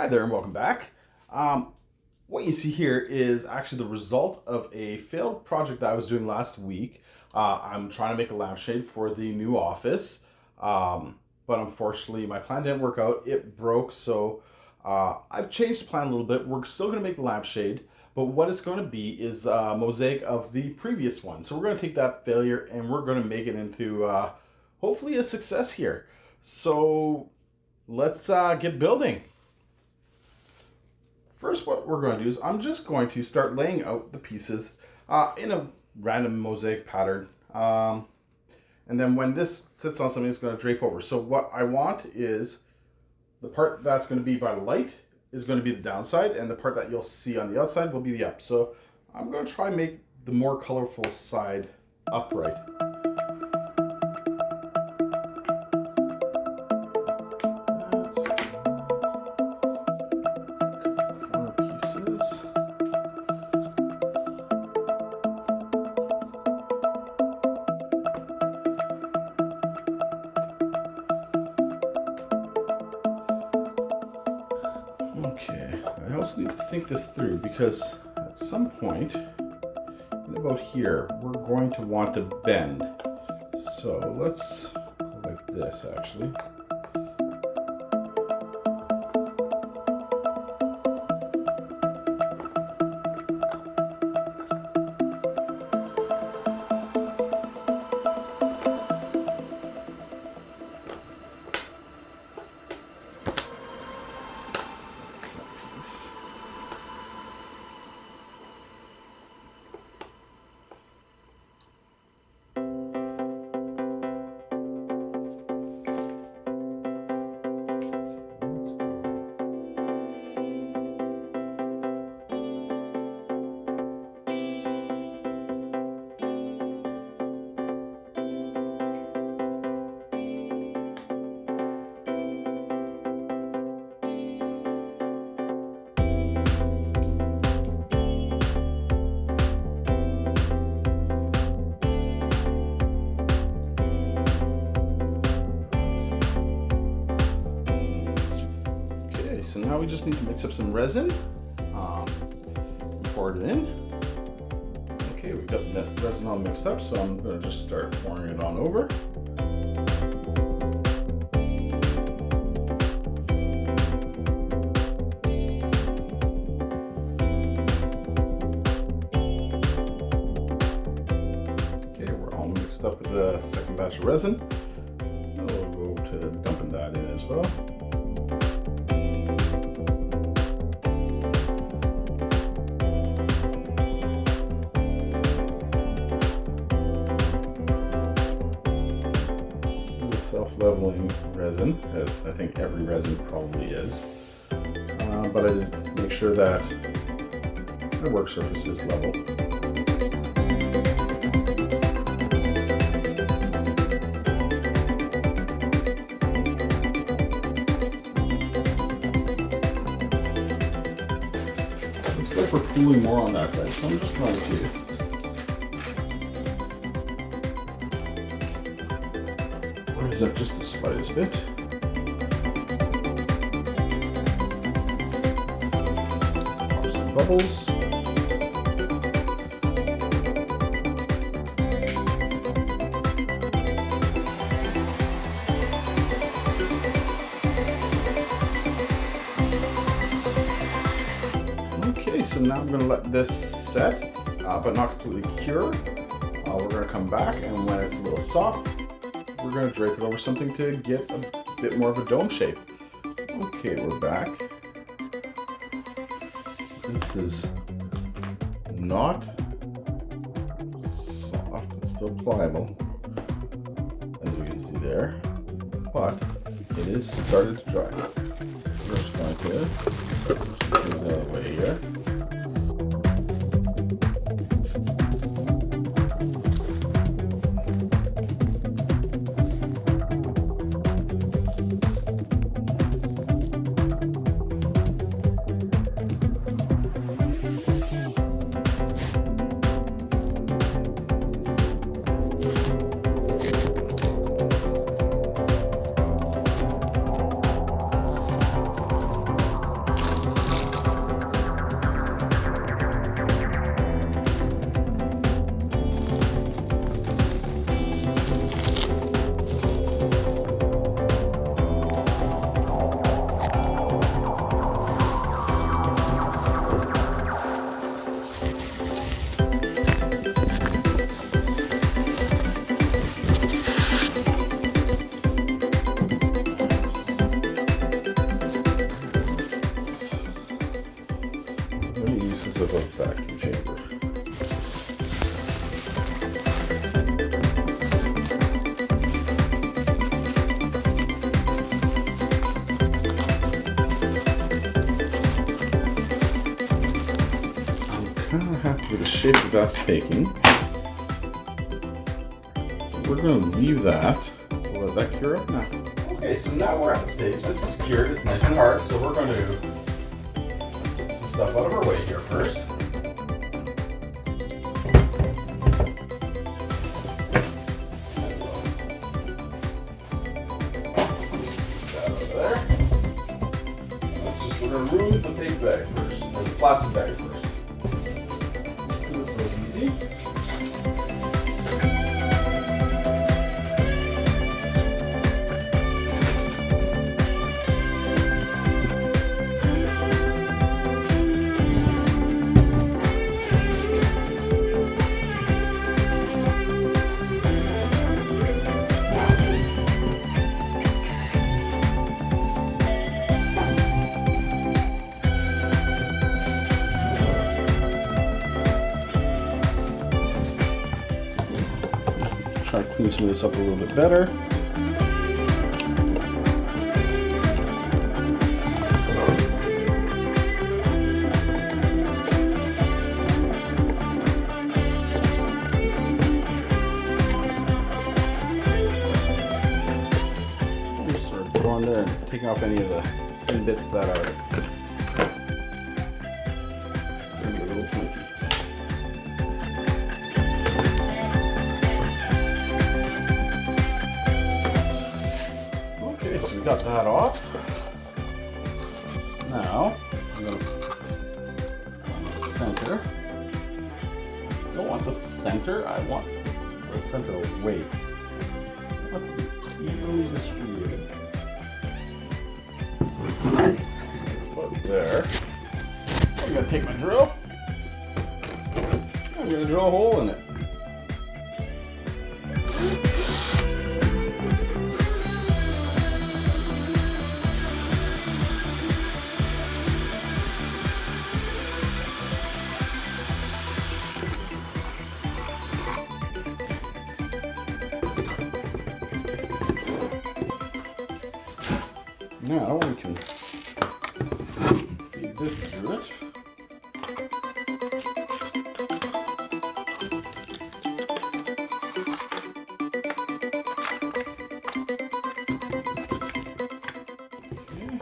Hi there and welcome back. Um, what you see here is actually the result of a failed project that I was doing last week. I'm trying to make a lampshade for the new office, but unfortunately my plan didn't work out. It broke, so I've changed the plan a little bit. We're still going to make the lampshade, but what it's going to be is a mosaic of the previous one. So we're going to take that failure and we're going to make it into hopefully a success here. So let's get building. First, what we're going to do is I'm just going to start laying out the pieces in a random mosaic pattern. And then when this sits on something, it's going to drape over. So what I want is the part that's going to be by the light is going to be the downside, and the part that you'll see on the outside will be the up. So I'm going to try and make the more colorful side upright. Okay, I also need to think this through because at some point, in about here, we're going to want to bend. So let's go like this actually. So now we just need to mix up some resin, pour it in. Okay, we've got the resin all mixed up, so I'm going to just start pouring it on over. Okay, we're all mixed up with the second batch of resin. We'll go to dumping that in as well. Self-leveling resin, as I think every resin probably is, but I did make sure that my work surface is level. Looks like we're cooling more on that side, so I'm just going to raise up just the slightest bit. Pop some bubbles. Okay, so now I'm going to let this set, but not completely cure. We're going to come back, and when it's a little soft, we're going to drape it over something to get a bit more of a dome shape. Okay, we're back. This is not soft, it's still pliable, as we can see there, but it is started to dry. We're just going to push these out of the way here. of a vacuum chamber. I'm kind of happy with the shape that that's taking. So we're going to leave that. We'll let that cure up now. Okay, so now we're at the stage. This is cured. It's nice and hard. So we're going to get some stuff out of our way here first. We're going to remove the big bag first, or the plastic bag first. This goes easy. Try to clean some of this up a little bit better. Just sort of go on there and taking off any of the thin bits that are getting a little pointy. So we got that off. Now I'm going to find the center. I don't want the center, I want the center away. I want it to be evenly distributed. So let's put it there. I'm going to take my drill. I'm going to drill a hole in it. Now we can feed this through it. Okay.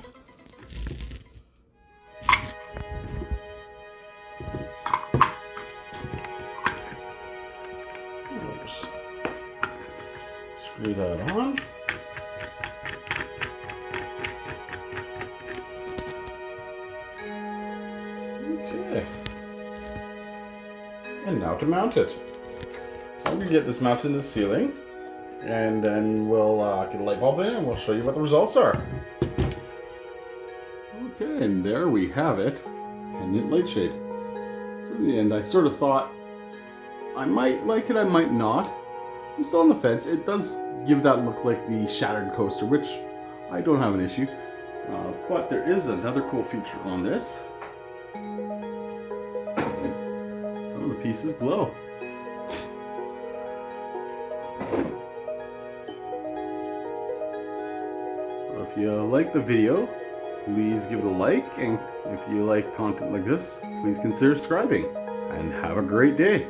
Just screw that on. Okay. And now to mount it. So I'm going to get this mounted in the ceiling, and then we'll get a light bulb in and we'll show you what the results are. Okay, and there we have it, pendant light shade. So in the end, I sort of thought I might like it, I might not. I'm still on the fence. It does give that look like the shattered coaster, which I don't have an issue. But there is another cool feature on this. Some of the pieces glow. So if you like the video, please give it a like, and if you like content like this, please consider subscribing, and have a great day.